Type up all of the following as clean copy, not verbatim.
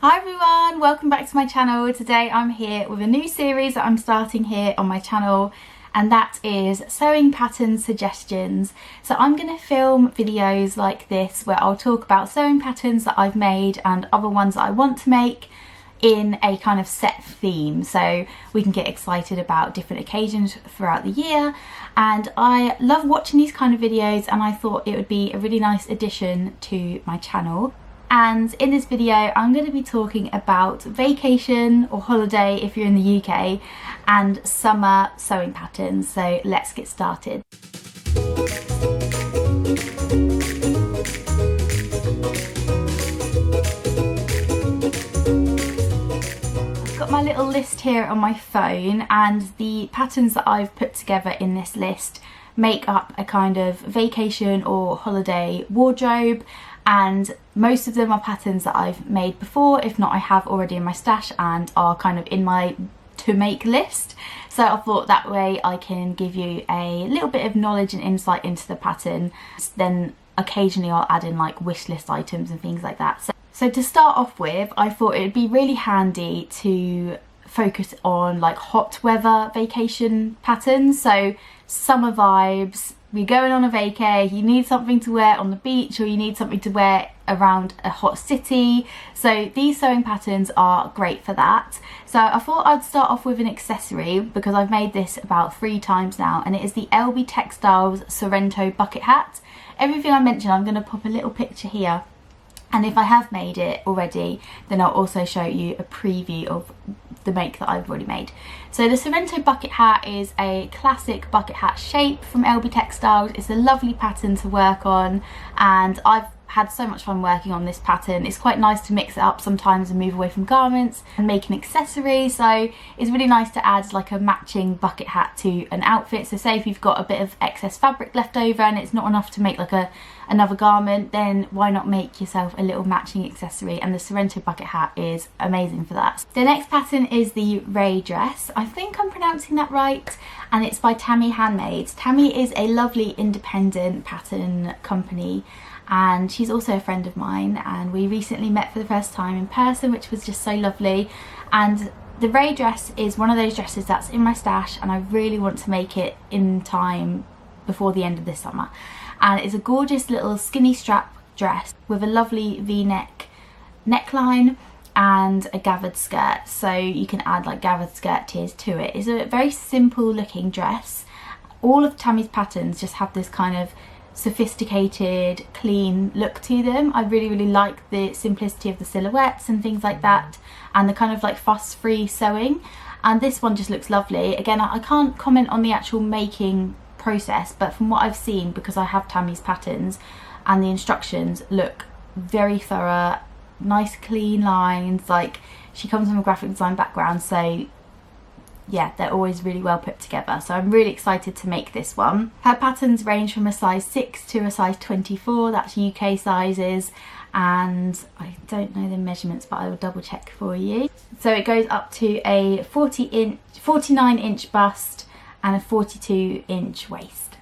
Hi everyone, welcome back to my channel. Today I'm here with a new series that I'm starting here on my channel, and that is sewing pattern suggestions. So I'm going to film videos like this where I'll talk about sewing patterns that I've made and other ones that I want to make in a kind of set theme, so we can get excited about different occasions throughout the year. And I love watching these kind of videos, and I thought it would be a really nice addition to my channel. And in this video I'm going to be talking about vacation or holiday if you're in the UK and summer sewing patterns. So let's get started. I've got my little list here on my phone, and the patterns that I've put together in this list make up a kind of vacation or holiday wardrobe, and most of them are patterns that I've made before. If not, I have already in my stash and are kind of in my to make list. So I thought that way I can give you a little bit of knowledge and insight into the pattern. Then occasionally I'll add in like wish list items and things like that. So to start off with, I thought it would be really handy to focus on like hot weather vacation patterns. So summer vibes, you're going on a vacay, you need something to wear on the beach, or you need something to wear around a hot city. So these sewing patterns are great for that. So I thought I'd start off with an accessory because I've made this about 3 times now, and it is the LB Textiles Sorrento Bucket Hat. Everything I mentioned, I'm going to pop a little picture here, and if I have made it already, then I'll also show you a preview of the make that I've already made. So the Sorrento Bucket Hat is a classic bucket hat shape from LB Textiles. It's a lovely pattern to work on, and I've had so much fun working on this pattern. It's quite nice to mix it up sometimes and move away from garments and make an accessory. So it's really nice to add like a matching bucket hat to an outfit. So say if you've got a bit of excess fabric left over and it's not enough to make like another garment, then why not make yourself a little matching accessory, and the Sorrento Bucket Hat is amazing for that. The next pattern is the Ray Dress. I think I'm pronouncing that right, and it's by Tammy Handmade. Tammy is a lovely independent pattern company, and she's also a friend of mine, and we recently met for the first time in person, which was just so lovely. And the Ray Dress is one of those dresses that's in my stash, and I really want to make it in time before the end of this summer. And it's a gorgeous little skinny strap dress with a lovely V-neck neckline and a gathered skirt, so you can add like gathered skirt tiers to it. It's a very simple looking dress. All of Tammy's patterns just have this kind of sophisticated, clean look to them. I really like the simplicity of the silhouettes and things like that, and the kind of like fuss-free sewing. And this one just looks lovely. Again, I can't comment on the actual making process, but from what I've seen, because I have Tammy's patterns, and the instructions look very thorough, nice clean lines. Like, she comes from a graphic design background, so yeah, they're always really well put together. So I'm really excited to make this one. Her patterns range from a size 6 to a size 24, that's UK sizes, and I don't know the measurements, but I will double check for you. So it goes up to a 49 inch bust and a 42-inch waist.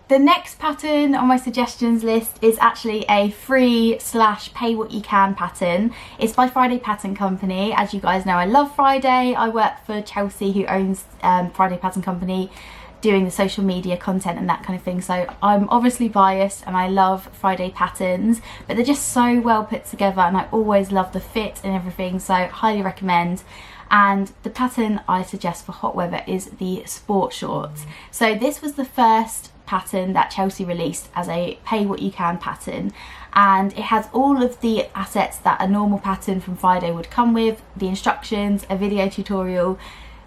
The next pattern on my suggestions list is actually a free / pay what you can pattern. It's by Friday Pattern Company. As you guys know, I love Friday. I work for Chelsea, who owns Friday Pattern Company, doing the social media content and that kind of thing. So I'm obviously biased, and I love Friday patterns, but they're just so well put together, and I always love the fit and everything, so highly recommend. And the pattern I suggest for hot weather is the sport shorts. So this was the first pattern that Chelsea released as a pay what you can pattern, and it has all of the assets that a normal pattern from Friday would come with: the instructions, a video tutorial,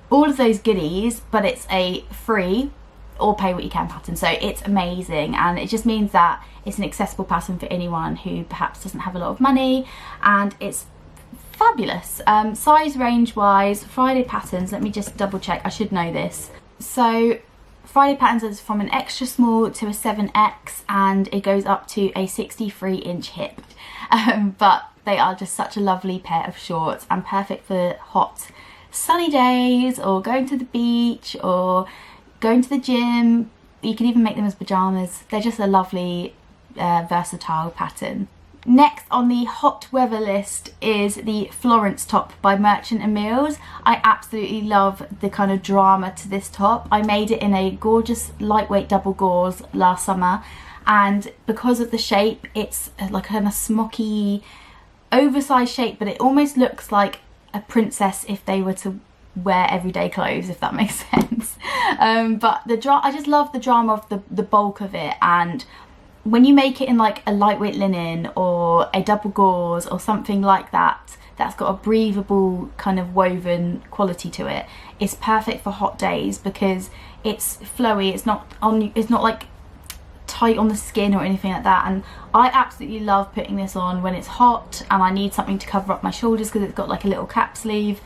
all of those goodies, but it's a free or pay what you can pattern. So it's amazing, and it just means that it's an accessible pattern for anyone who perhaps doesn't have a lot of money, and it's fabulous. Size range wise, Friday patterns, let me just double check, I should know this. So Friday patterns is from an extra small to a 7X, and it goes up to a 63-inch hip. But they are just such a lovely pair of shorts, and perfect for hot sunny days, or going to the beach, or going to the gym. You can even make them as pyjamas. They're just a lovely versatile pattern. Next on the hot weather list is the Florence top by Merchant and Mills. I absolutely love the kind of drama to this top. I made it in a gorgeous lightweight double gauze last summer, and because of the shape, it's like a kind of smocky, oversized shape, but it almost looks like a princess if they were to wear everyday clothes, if that makes sense. But I just love the drama of the bulk of it, and when you make it in like a lightweight linen or a double gauze or something like that, that's got a breathable kind of woven quality to it, it's perfect for hot days because it's flowy, it's not like tight on the skin or anything like that. And I absolutely love putting this on when it's hot and I need something to cover up my shoulders because it's got like a little cap sleeve,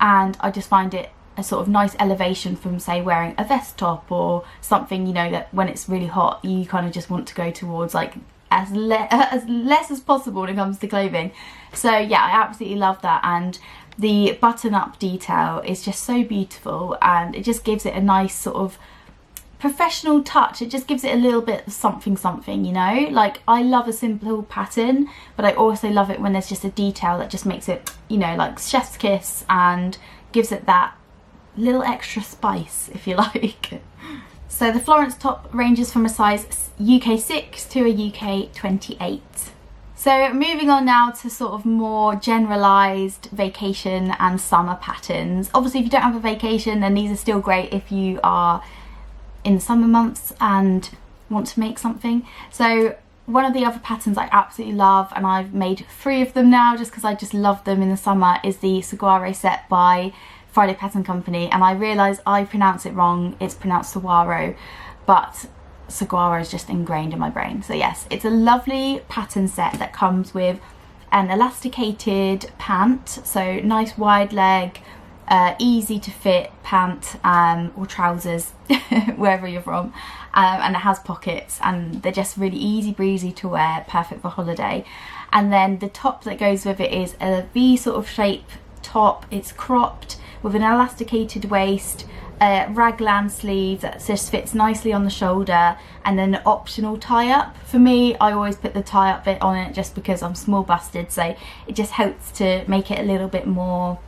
and I just find it a sort of nice elevation from, say, wearing a vest top or something, you know, that when it's really hot you kind of just want to go towards like as less as possible when it comes to clothing. So yeah, I absolutely love that, and the button up detail is just so beautiful and it just gives it a nice sort of professional touch. It just gives it a little bit of something, you know, like I love a simple pattern, but I also love it when there's just a detail that just makes it, you know, like chef's kiss and gives it that little extra spice, if you like. So the Florence top ranges from a size UK 6 to a UK 28. So moving on now to sort of more generalised vacation and summer patterns. Obviously if you don't have a vacation, then these are still great if you are in the summer months and want to make something. So one of the other patterns I absolutely love, and I've made 3 of them now just because I just love them in the summer, is the Cigari Set by Friday Pattern Company. And I realise I pronounce it wrong, it's pronounced saguaro, but saguaro is just ingrained in my brain. So yes, it's a lovely pattern set that comes with an elasticated pant, so nice wide leg, easy to fit pant or trousers wherever you're from, and it has pockets and they're just really easy breezy to wear, perfect for holiday. And then the top that goes with it is a V sort of shape top. It's cropped with an elasticated waist, a raglan sleeve that just fits nicely on the shoulder, and then an optional tie-up. For me, I always put the tie-up bit on it just because I'm small busted, so it just helps to make it a little bit more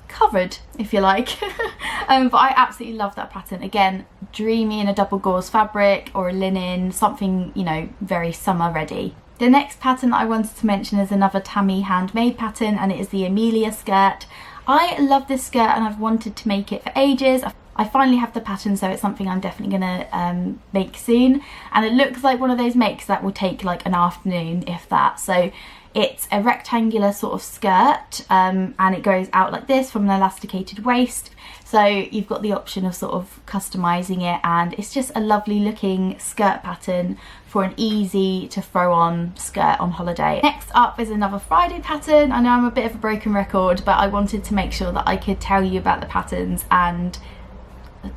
covered, if you like. But I absolutely love that pattern. Again, dreamy in a double gauze fabric or a linen, something, you know, very summer ready. The next pattern that I wanted to mention is another Tammy handmade pattern, and it is the Amelia Skirt. I love this skirt and I've wanted to make it for ages. I finally have the pattern, so it's something I'm definitely gonna make soon, and it looks like one of those makes that will take like an afternoon, if that. So it's a rectangular sort of skirt, and it goes out like this from an elasticated waist, so you've got the option of sort of customizing it, and it's just a lovely looking skirt pattern for an easy to throw on skirt on holiday. Next up is another Friday pattern. I know I'm a bit of a broken record, but I wanted to make sure that I could tell you about the patterns, and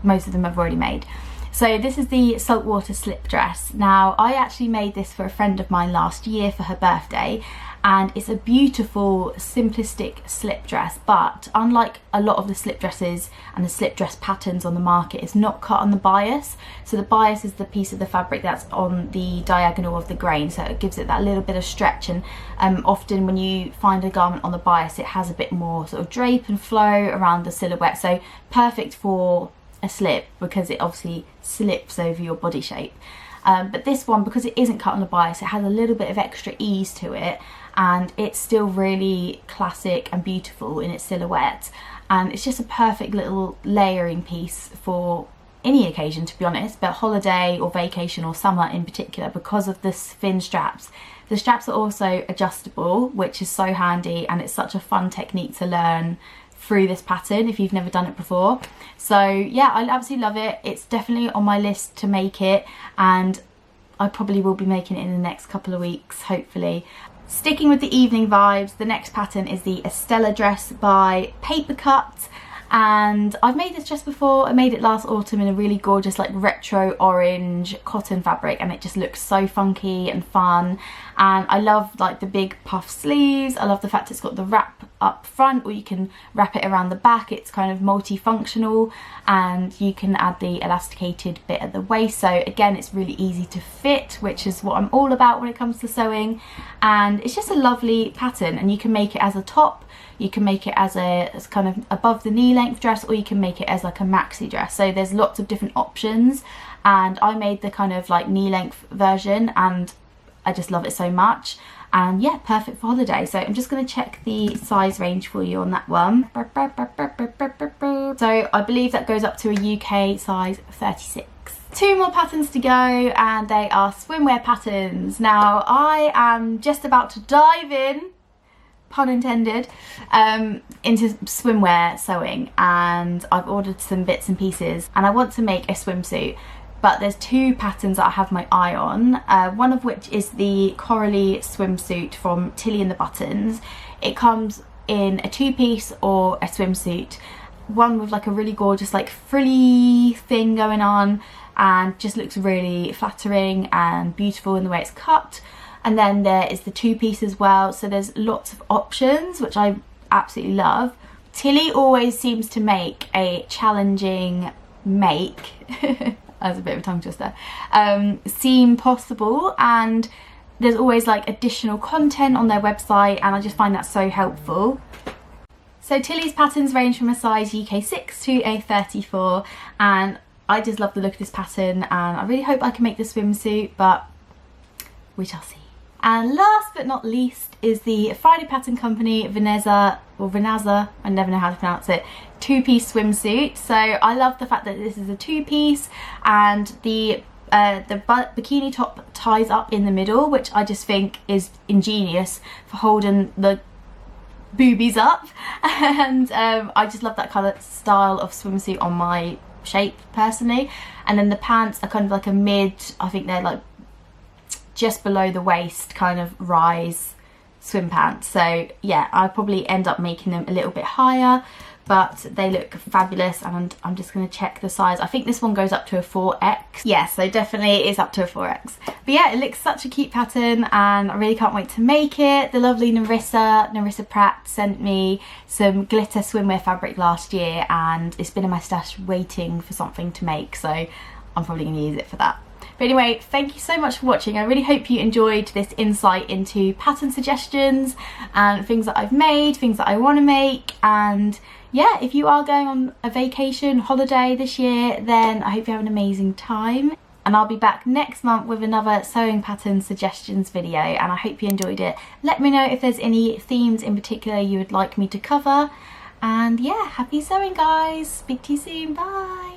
most of them I've already made. So this is the Saltwater slip dress. Now I actually made this for a friend of mine last year for her birthday, and it's a beautiful simplistic slip dress, but unlike a lot of the slip dresses and the slip dress patterns on the market, it's not cut on the bias. So the bias is the piece of the fabric that's on the diagonal of the grain, so it gives it that little bit of stretch, and often when you find a garment on the bias, it has a bit more sort of drape and flow around the silhouette, so perfect for a slip because it obviously slips over your body shape. But this one, because it isn't cut on the bias, it has a little bit of extra ease to it, and it's still really classic and beautiful in its silhouette, and it's just a perfect little layering piece for any occasion, to be honest, but holiday or vacation or summer in particular, because of the thin straps. The straps are also adjustable, which is so handy, and it's such a fun technique to learn through this pattern if you've never done it before. So yeah, I absolutely love it. It's definitely on my list to make it, and I probably will be making it in the next couple of weeks, hopefully. Sticking with the evening vibes, the next pattern is the Estella Dress by Paper Cut, and I've made this dress before. I made it last autumn in a really gorgeous like retro orange cotton fabric, and it just looks so funky and fun, and I love like the big puff sleeves. I love the fact it's got the wrap up front, or you can wrap it around the back. It's kind of multifunctional, and you can add the elasticated bit at the waist. So again, it's really easy to fit, which is what I'm all about when it comes to sewing. And it's just a lovely pattern, and you can make it as a top, you can make it as kind of above the knee length dress, or you can make it as like a maxi dress. So there's lots of different options, and I made the kind of like knee length version, and I just love it so much. And yeah, perfect for holiday. So I'm just going to check the size range for you on that one. So I believe that goes up to a UK size 36. 2 more patterns to go, and they are swimwear patterns. Now I am just about to dive in, pun intended, into swimwear sewing, and I've ordered some bits and pieces, and I want to make a swimsuit. But there's 2 patterns that I have my eye on, one of which is the corally swimsuit from Tilly and the Buttons. It comes in a 2-piece or a swimsuit, one with like a really gorgeous like frilly thing going on, and just looks really flattering and beautiful in the way it's cut. And then there is the 2-piece as well, so there's lots of options, which I absolutely love. Tilly always seems to make a challenging make as a bit of a tongue twister, seem possible, and there's always like additional content on their website, and I just find that so helpful. So Tilly's patterns range from a size UK 6 to a 34, and I just love the look of this pattern, and I really hope I can make the swimsuit, but we shall see. And last but not least is the Friday Pattern Company Veneza, or Venaza, I never know how to pronounce it, 2-piece swimsuit. So I love the fact that this is a 2-piece, and the bikini top ties up in the middle, which I just think is ingenious for holding the boobies up. And I just love that colour style of swimsuit on my shape personally. And then the pants are kind of like a mid, I think they're like just below the waist kind of rise swim pants. So yeah, I'll probably end up making them a little bit higher, but they look fabulous, and I'm just going to check the size. I think this one goes up to a 4X. Yeah, so definitely is up to a 4X. But yeah, it looks such a cute pattern, and I really can't wait to make it. The lovely Narissa Pratt sent me some glitter swimwear fabric last year, and it's been in my stash waiting for something to make, so I'm probably going to use it for that. But anyway, thank you so much for watching. I really hope you enjoyed this insight into pattern suggestions and things that I've made, things that I want to make. And yeah, if you are going on a vacation, holiday this year, then I hope you have an amazing time. And I'll be back next month with another sewing pattern suggestions video, and I hope you enjoyed it. Let me know if there's any themes in particular you would like me to cover. And yeah, happy sewing guys. Speak to you soon. Bye.